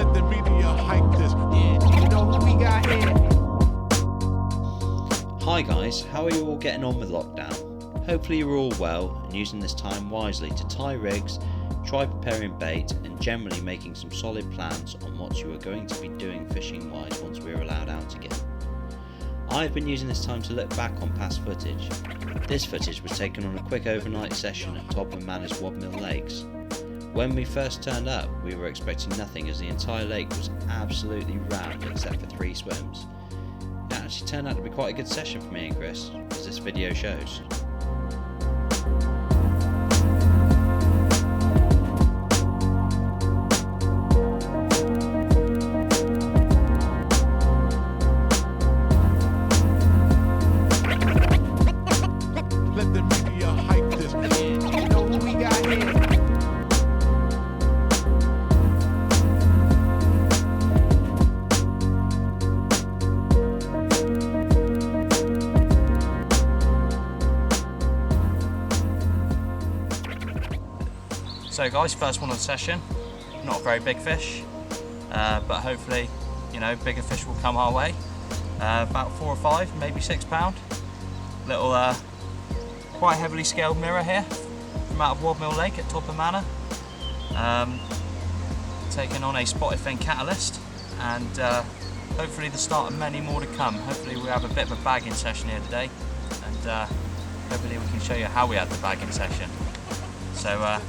Let the media hype this. Yeah, you know what we got here. Hi guys, how are you all getting on with lockdown? Hopefully you're all well and using this time wisely to tie rigs, try preparing bait and generally making some solid plans on what you are going to be doing fishing wise once we're allowed out again. I've been using this time to look back on past footage. This footage was taken on a quick overnight session at Todber Manor's Wadmill Lakes. When we first turned up, we were expecting nothing as the entire lake was absolutely rammed except for 3 swims. It actually turned out to be quite a good session for me and Chris, as this video shows. Let the media hype this. Yeah, you know what we got here. So guys, first one on the session, not a very big fish, but hopefully, you know, bigger fish will come our way. About 4 or 5, maybe £6. Little, quite heavily scaled mirror here from out of Wadmill Lake at Todber Manor. Taking on a spotted fin catalyst, and hopefully the start of many more to come. Hopefully we have a bit of a bagging session here today, and hopefully we can show you how we had the bagging session. So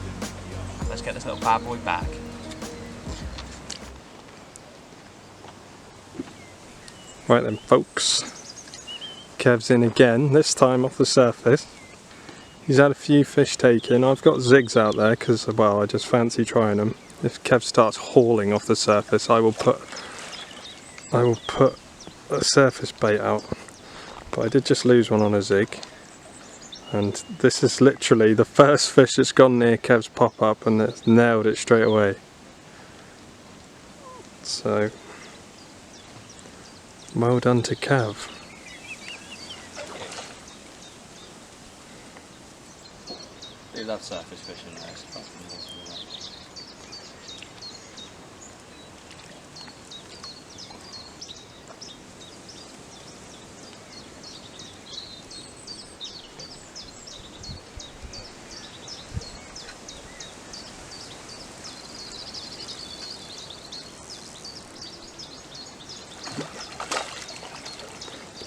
let's get this little bad boy back. Right then folks, Kev's in again, this time off the surface. He's had a few fish taken. I've got zigs out there because, well, I just fancy trying them. If Kev starts hauling off the surface, I will put a surface bait out. But I did just lose one on a zig. And this is literally the first fish that's gone near Kev's pop-up and it's nailed it straight away. So, well done to Kev. We love surface fishing now.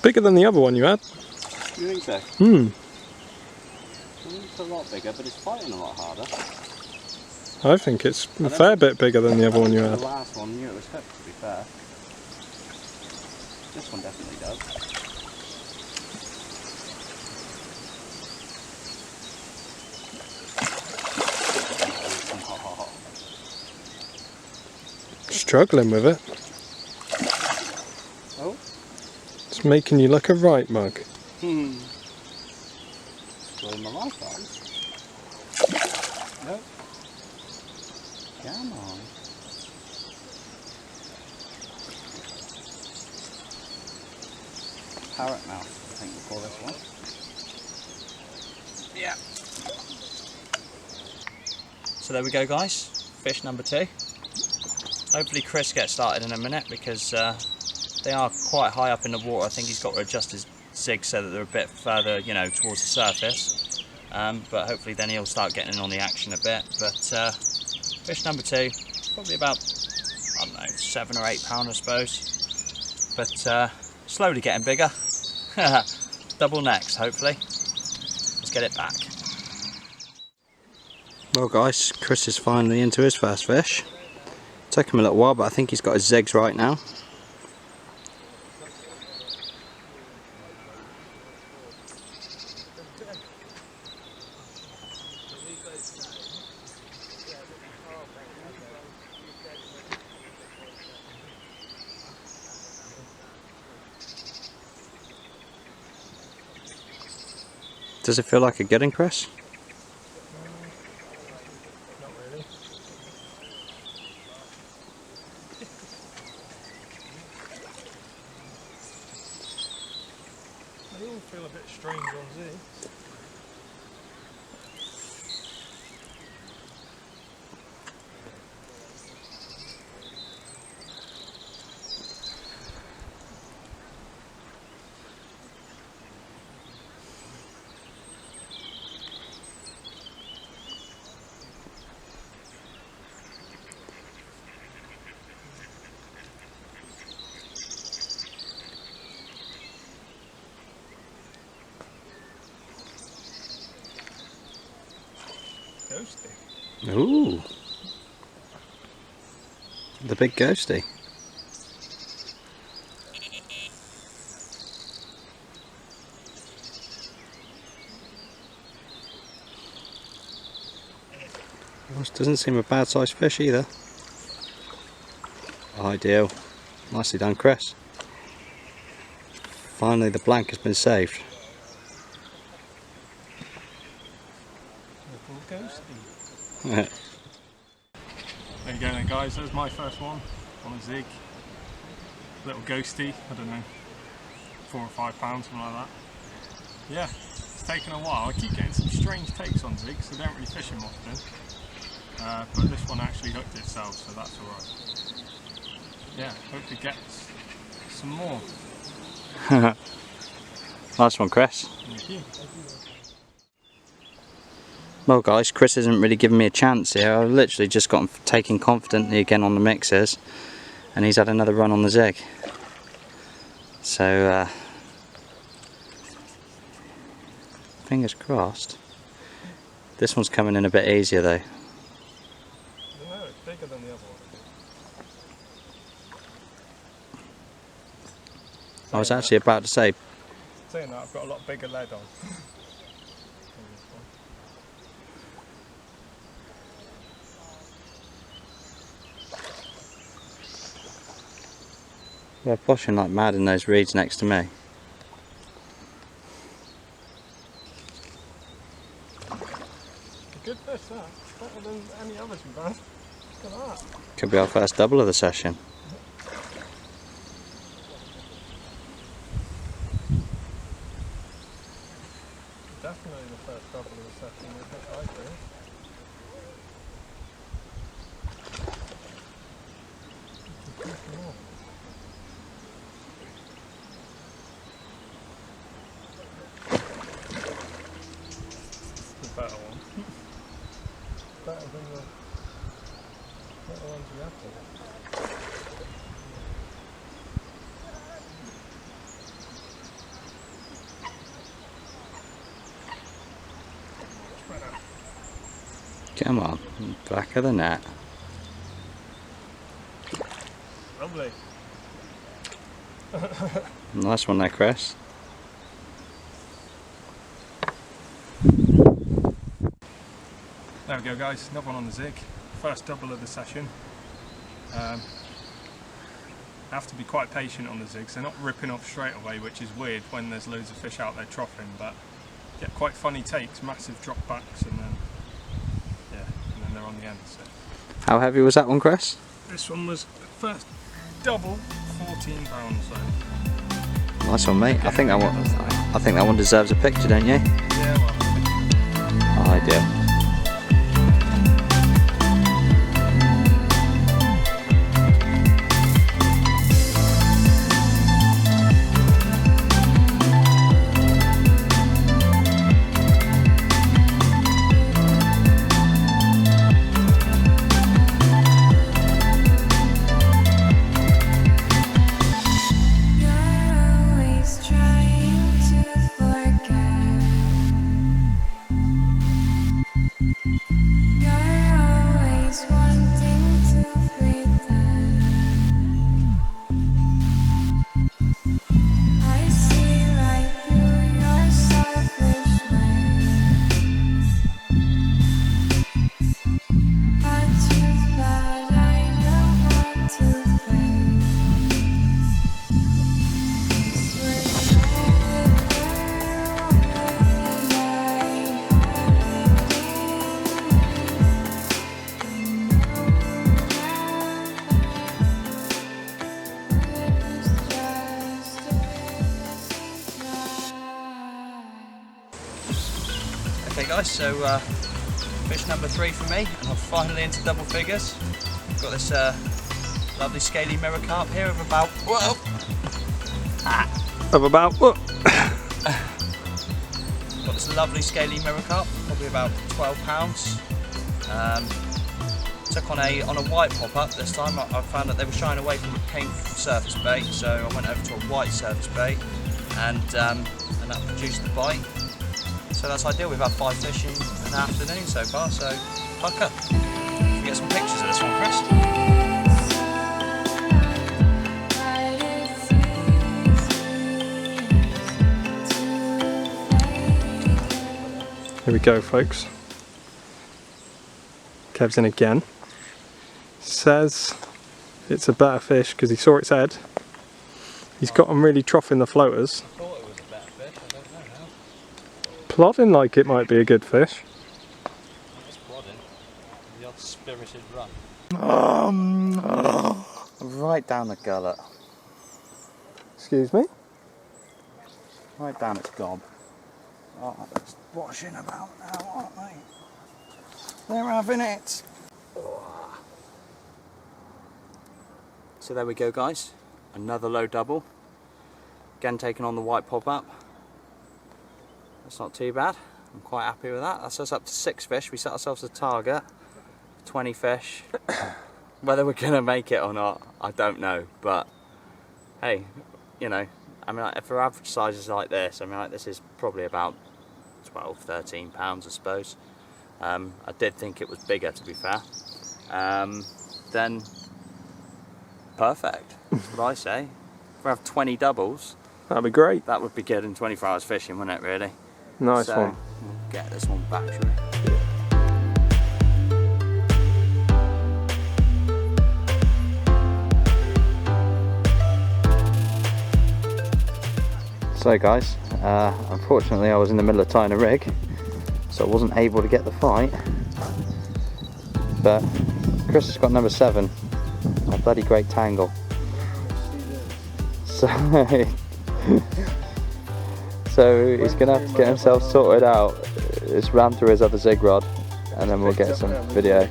Bigger than the other one you had. You think so? Hmm. It's a lot bigger, but it's fighting a lot harder. I think it's a fair bit bigger than the other one you had. The last one knew it was hooked, to be fair. This one definitely does. Struggling with it. Oh. It's making you look a right mug. Blowing my life out. Nope. Come on. Parrot mouth, I think we'll call this one. Yeah. So there we go guys, fish number 2. Hopefully Chris gets started in a minute because they are quite high up in the water. I think he's got to adjust his zigs so that they're a bit further, you know, towards the surface. But hopefully then he'll start getting in on the action a bit. But fish number 2, probably about, I don't know, 7 or 8 pound I suppose. But slowly getting bigger. Double next, hopefully. Let's get it back. Well guys, Chris is finally into his first fish. Took him a little while, but I think he's got his zigs right now. Does it feel like a getting, Chris? Not really. They all feel a bit strange on Z. Ghosty. Ooh. The big ghosty. This doesn't seem a bad sized fish either. Ideal. Nicely done, Chris. Finally the blank has been saved. Little ghosty. There you go then guys, that was my first one on a zig. Little ghosty, I don't know, 4 or 5 pounds, something like that. Yeah, it's taken a while. I keep getting some strange takes on zigs, so I don't really fish them often. But this one actually hooked itself, so that's alright. Yeah, hope it gets some more. Nice one, Chris. Thank you. Well guys, Chris isn't really giving me a chance here. I've literally just got him taking confidently again on the mixers, and he's had another run on the zig. So fingers crossed. This one's coming in a bit easier though. No, it's bigger than the other one. I was actually about to say, Saying that, I've got a lot bigger lead on. they're pushing like mad in those reeds next to me. Good fish that. Better than any others we've had. Look at that. Could be our first double of the session. Definitely the first double of the session, I think. The better one. Better than the better ones we have to. Come on, back of the net. Lovely. Nice one there, Chris. There we go guys, another one on the zig. First double of the session. Have to be quite patient on the zigs. They're not ripping off straight away, which is weird when there's loads of fish out there troughing, but get quite funny takes, massive drop backs, and then they're on the end. So. How heavy was that one, Chris? This one was first double, 14 pounds. So. Nice one, mate. I think that one deserves a picture, don't you? Yeah, well. Ideal. Okay guys, so fish number 3 for me, and I'm finally into double figures. Got this lovely scaly mirror carp here of about, whoa! Of about what? Got this lovely scaly mirror carp, probably about 12 pounds. Took on a white pop-up this time. I found that they were shying away from a pink surface bait, so I went over to a white surface bait, and that produced the bite. So that's ideal. We've had 5 fish in an afternoon so far, so pucker. Can we get some pictures of this one, Chris? Here we go, folks. Kev's in again. Says it's a better fish because he saw its head. He's got them really troughing the floaters. I thought it was a better fish, I don't know now. Plodding like it might be a good fish. It's plodding. The odd spirited run. Right down the gullet. Excuse me? Right down its gob. Oh, it's washing about now, aren't they? They're having it. So there we go, guys. Another low double. Again taking on the white pop-up. That's not too bad. I'm quite happy with that. That's us up to 6 fish. We set ourselves a target. 20 fish. Whether we're going to make it or not, I don't know. But hey, you know, I mean, like, for average sizes like this, I mean, like, this is probably about 12, 13 pounds, I suppose. I did think it was bigger, to be fair. Then perfect. That's what I say. If we have 20 doubles, That'd be great. that would be good in 24 hours fishing, wouldn't it, really? Nice So, one. we'll get this one back, shall we? So guys, unfortunately I was in the middle of tying a rig, so I wasn't able to get the fight. But Chris has got number 7, a bloody great tangle. So, so he's gonna have to get himself sorted out. It's ran through his other zig rod, and then we'll get some video.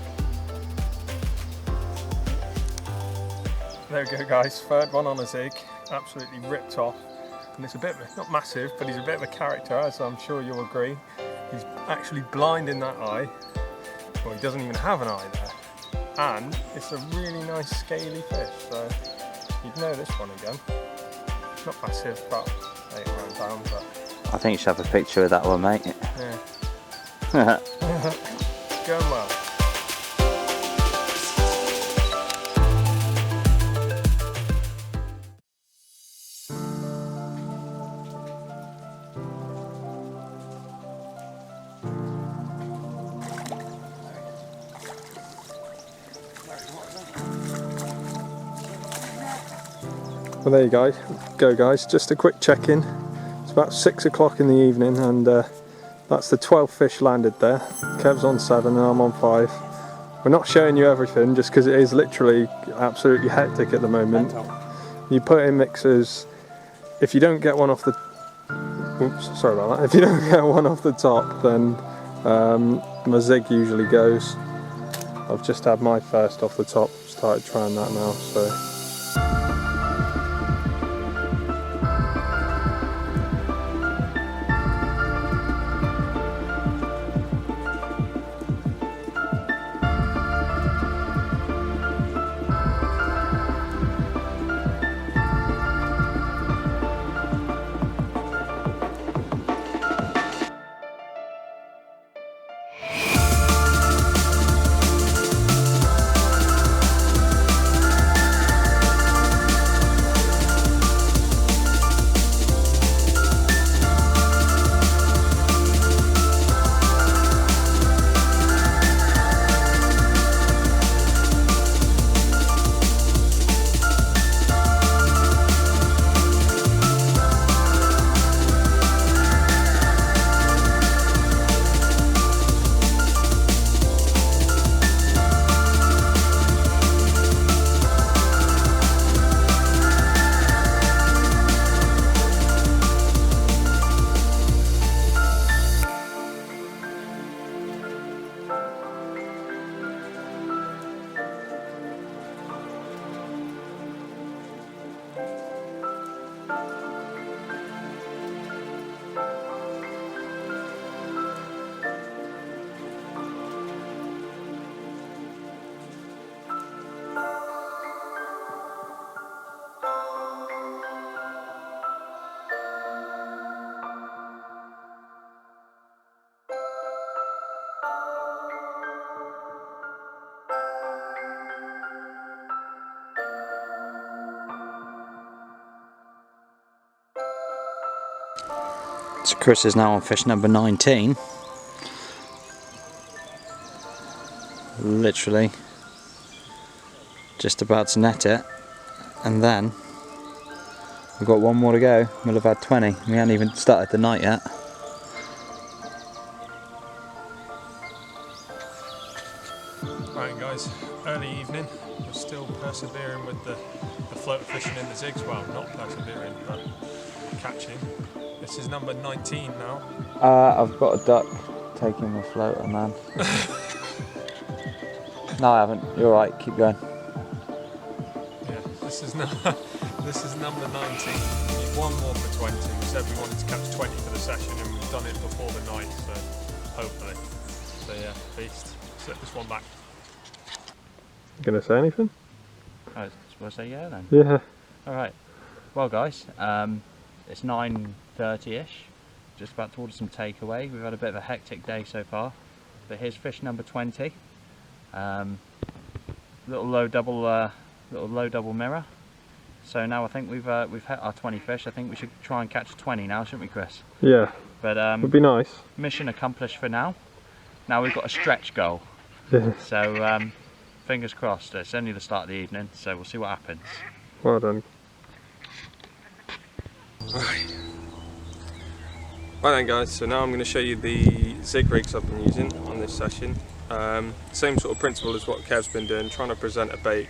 There we go, guys. Third one on a zig. Absolutely ripped off. And it's a bit, not massive, but he's a bit of a character, as I'm sure you'll agree. He's actually blind in that eye. Well, he doesn't even have an eye there. And it's a really nice scaly fish, so you'd know this one again. Not massive, about 8 or 9 pounds, but I think you should have a picture of that one, mate. yeah. It's going well. Well, there you go guys, just a quick check-in. It's about 6 o'clock in the evening, and that's the 12 fish landed there. Kev's on 7 and I'm on 5. We're not showing you everything just because it is literally absolutely hectic at the moment. You put in mixers, if you don't get one off the, oops, sorry about that, if you don't get one off the top, then my zig usually goes. I've just had my first off the top, started trying that now, so. So Chris is now on fish number 19. Literally just about to net it, and then we've got one more to go. We'll have had 20. We haven't even started the night yet. Right guys, early evening. We're still persevering with the floater fishing in the zigs. Well, not persevering, but catching. This is number 19 now. I've got a duck taking the floater, man. No, I haven't. You're right. Keep going. Yeah, this is number 19. We need one more for 20. We said we wanted to catch 20 for the session, and we've done it before the night, so hopefully. So yeah, beast. Slip this one back. You gonna say anything? Oh, supposed to say yeah then? Yeah. Alright. Well guys, it's 9:30ish. Just about to order some takeaway. We've had a bit of a hectic day so far. But here's fish number 20. Little low double mirror. So now I think we've hit our 20 fish. I think we should try and catch 20 now, shouldn't we, Chris? Yeah. But would be nice. Mission accomplished for now. Now we've got a stretch goal. Yeah. So fingers crossed. It's only the start of the evening, so we'll see what happens. Well done. Right then guys, so now I'm going to show you the zig rigs I've been using on this session. Same sort of principle as what Kev's been doing, trying to present a bait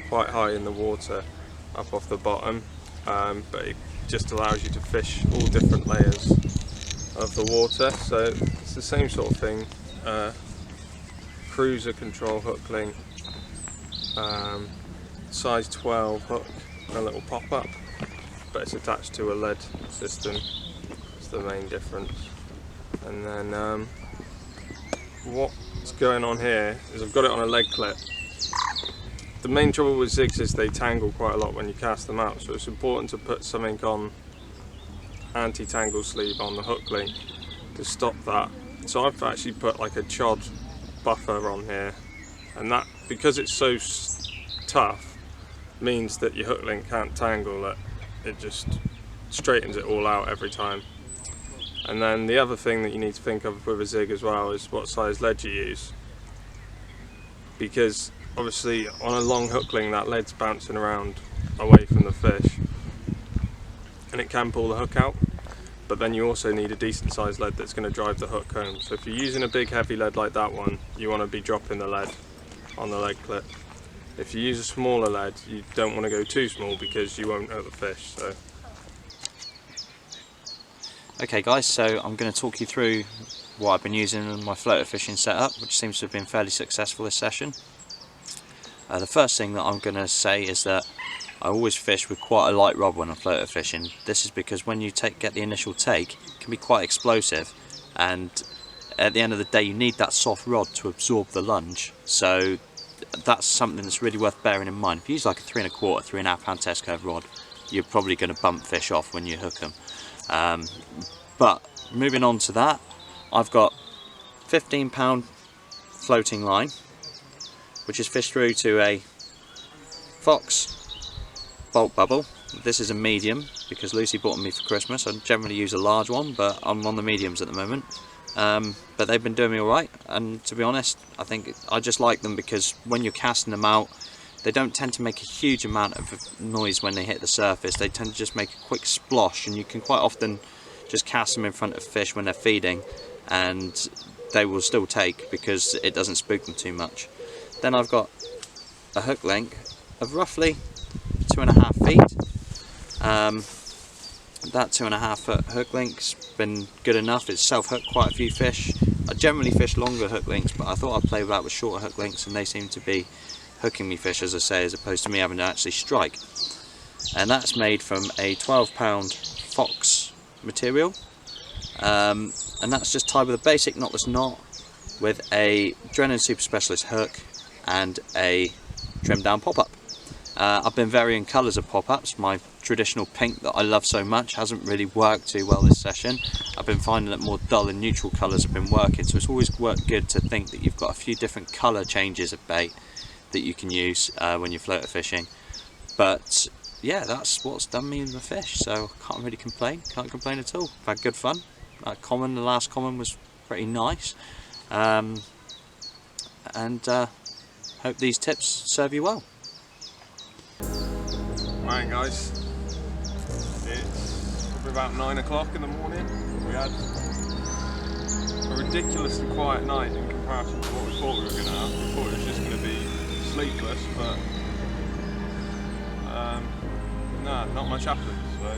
quite high in the water up off the bottom, but it just allows you to fish all different layers of the water. So it's the same sort of thing, cruiser control hook link, size 12 hook, a little pop-up, but it's attached to a lead system. It's the main difference. And then what's going on here is I've got it on a leg clip. The main trouble with zigs is they tangle quite a lot when you cast them out, so it's important to put something on anti-tangle sleeve on the hook link to stop that. So I've actually put like a chod buffer on here, and that, because it's so tough, means that your hook link can't tangle it. It just straightens it all out every time. And then the other thing that you need to think of with a zig as well is what size lead you use, because obviously on a long hook link that lead's bouncing around away from the fish and it can pull the hook out, but then you also need a decent sized lead that's going to drive the hook home. So if you're using a big heavy lead like that one, you want to be dropping the lead on the leg clip. If you use a smaller lead, you don't want to go too small because you won't hurt the fish. So. Okay guys, so I'm going to talk you through what I've been using in my floater fishing setup, which seems to have been fairly successful this session. The first thing that I'm going to say is that I always fish with quite a light rod when I'm floater fishing. This is because when you get the initial take, it can be quite explosive, and at the end of the day you need that soft rod to absorb the lunge. So that's something that's really worth bearing in mind. If you use like a 3 1/4, 3.5 pound test curve rod, you're probably going to bump fish off when you hook them. But moving on to that, I've got 15-pound floating line, which is fished through to a Fox bolt bubble. This is a medium because Lucy bought me for Christmas. I generally use a large one, but I'm on the mediums at the moment. But they've been doing me alright, and to be honest, I think I just like them because when you're casting them out, they don't tend to make a huge amount of noise when they hit the surface. They tend to just make a quick splosh, and you can quite often just cast them in front of fish when they're feeding and they will still take because it doesn't spook them too much. Then I've got a hook length of roughly 2.5 feet. That 2.5 foot hook length's been good enough. It's self-hooked quite a few fish. I generally fish longer hook lengths, but I thought I'd play about with shorter hook lengths, and they seem to be hooking me fish, as I say, as opposed to me having to actually strike. And that's made from a 12-pound Fox material, and that's just tied with a basic knotless knot with a Drennan Super Specialist hook and a trimmed down pop-up. I've been varying colours of pop-ups. My traditional pink that I love so much hasn't really worked too well this session. I've been finding that more dull and neutral colours have been working, so it's always worked good to think that you've got a few different colour changes of bait that you can use when you're floater fishing. But yeah, that's what's done me in the fish, so can't really complain, can't complain at all. I've had good fun. that common, the last common, was pretty nice. And hope these tips serve you well. Right guys, it's probably about 9 o'clock in the morning. We had a ridiculously quiet night in comparison to what we thought we were going to have. We thought it was just going to be sleepless, but no, not much happened. So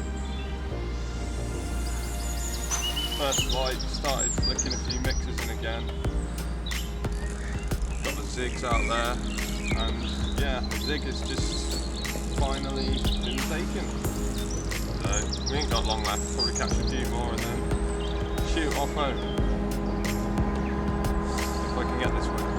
first light, started flicking a few mixers in again. Got the zigs out there, and yeah, the zig has just finally been taken. So we ain't got long left, probably catch a few more and then shoot off home. If I can get this one.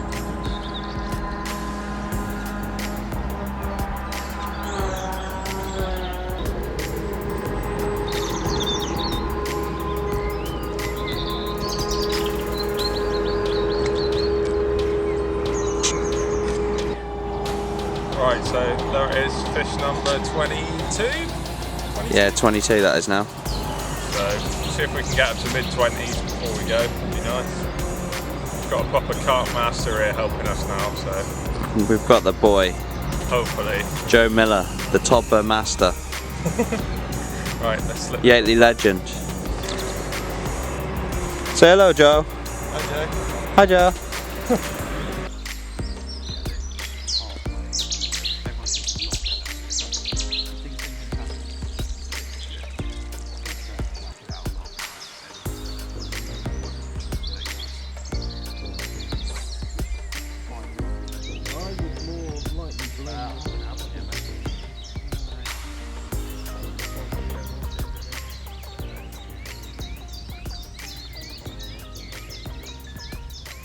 Right, so there it is, fish number 22? Yeah, 22 that is now. So, see if we can get up to mid-20s before we go, that'd be nice. We've got a proper carp master here helping us now, so We've got the boy, hopefully. Joe Miller, the Todber master, Right, let's slip. Yateley legend. Say hello, Joe. Hi, Joe. Hi, Joe.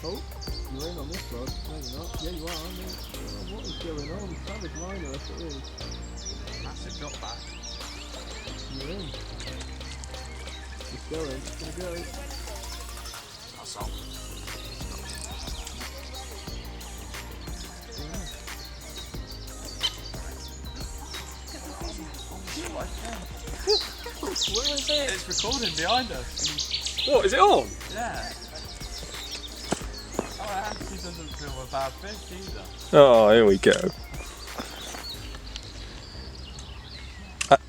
Oh, you're in on this rod. No, you're not. Yeah, you are, aren't you? Oh, what is going on? Savage liner, if it is. Massive drop back. You're in. It's going. It's going to go. That's on. Where is it? It's recording behind us. What, is it on? Yeah. Oh, it actually doesn't feel a bad fish either. Oh, here we go.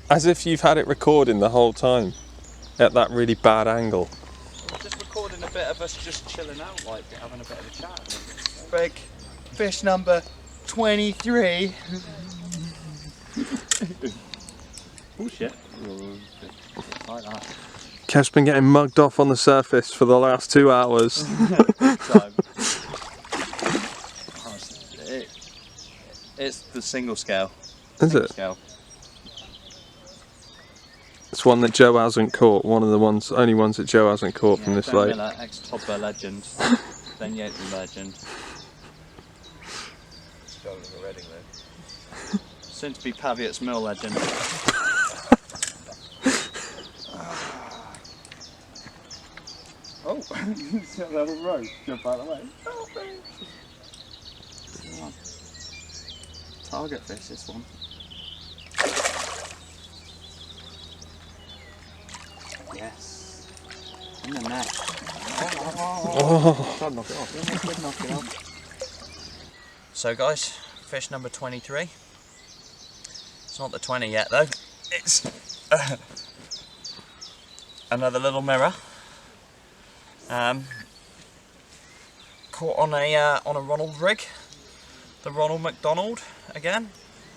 As if you've had it recording the whole time, at that really bad angle. Just recording a bit of us just chilling out, like having a bit of a chat. Big fish number 23. Oh shit. Like that. Kev's been getting mugged off on the surface for the last 2 hours. Time. It's the single scale. Is it? Scale. It's one that Joe hasn't caught, one of the only ones that Joe hasn't caught from this lake. Miller, ex-Todber legend, then Yateley legend. Soon to be Paviot's Mill legend. Oh, see that little rope jump out of the way. Oh, target fish, this one. Yes. In the net. Oh. Try to knock it off. Yeah, knock it off. So guys, fish number 23. It's not the 20 yet though. It's another little mirror. Caught on a Ronald rig, the Ronald McDonald again.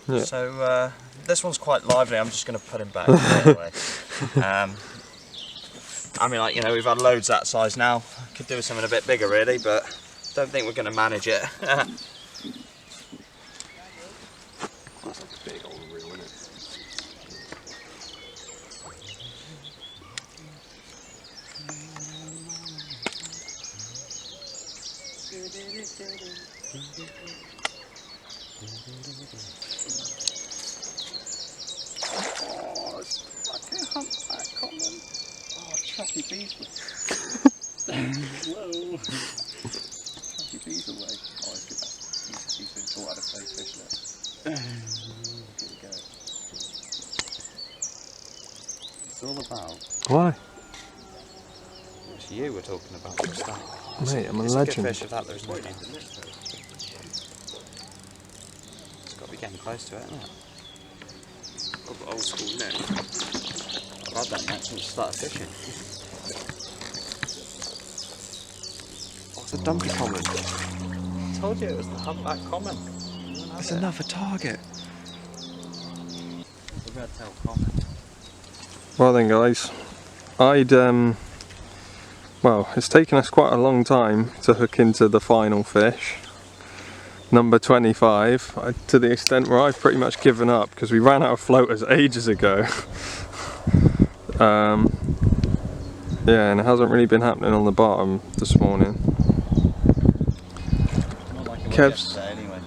Yeah. So this one's quite lively. I'm just going to put him back anyway. I mean, like, you know, we've had loads that size now. Could do with something a bit bigger really, but don't think we're going to manage it. That's a big old reel, isn't it? Oh, it's fucking humpback common. Oh, chucky beaver. Whoa. Chucky beaver away. Oh, it's good. He's been taught how to play fish now. Here we go. It's all about Why? to you we're talking about some stuff. Mate, I'm a It's legend. a good fish without those no name. It's got to be getting close to it, isn't it? Got the old school net. I've had that net since I started fishing. Oh, it's a dumpy common. I told you it was the humpback common. It's another target. The red-tailed common. Well then guys, well, it's taken us quite a long time to hook into the final fish, number 25, to the extent where I've pretty much given up because we ran out of floaters ages ago. Yeah, and it hasn't really been happening on the bottom this morning. Not like it was Kev's yesterday, anyway.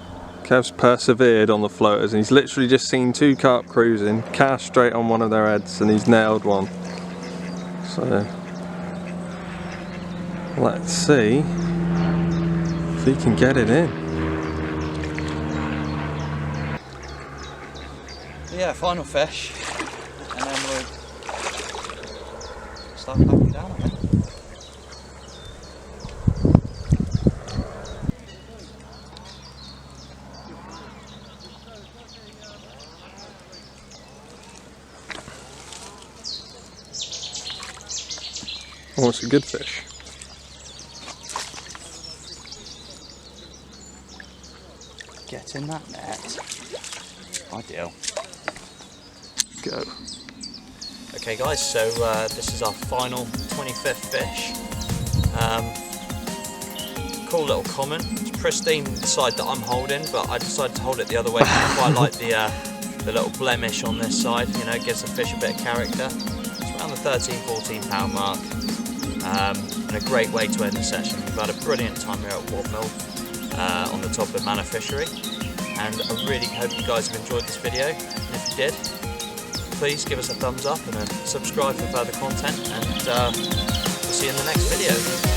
Kev's persevered on the floaters and he's literally just seen 2 carp cruising, cast straight on one of their heads and he's nailed one. So let's see if he can get it in. Yeah, final fish, and then we'll start backing down, I think. Oh, it's a good fish. Get in that net. Ideal. Go. Okay guys, so this is our final 25th fish. Cool little common. It's pristine the side that I'm holding, but I decided to hold it the other way. I quite like the little blemish on this side, you know, it gives the fish a bit of character. It's around the 13-14 pound mark. And a great way to end the session. We've had a brilliant time here at Watermill on the Todber Manor fishery, and I really hope you guys have enjoyed this video, and if you did, please give us a thumbs up and a subscribe for further content, and we'll see you in the next video.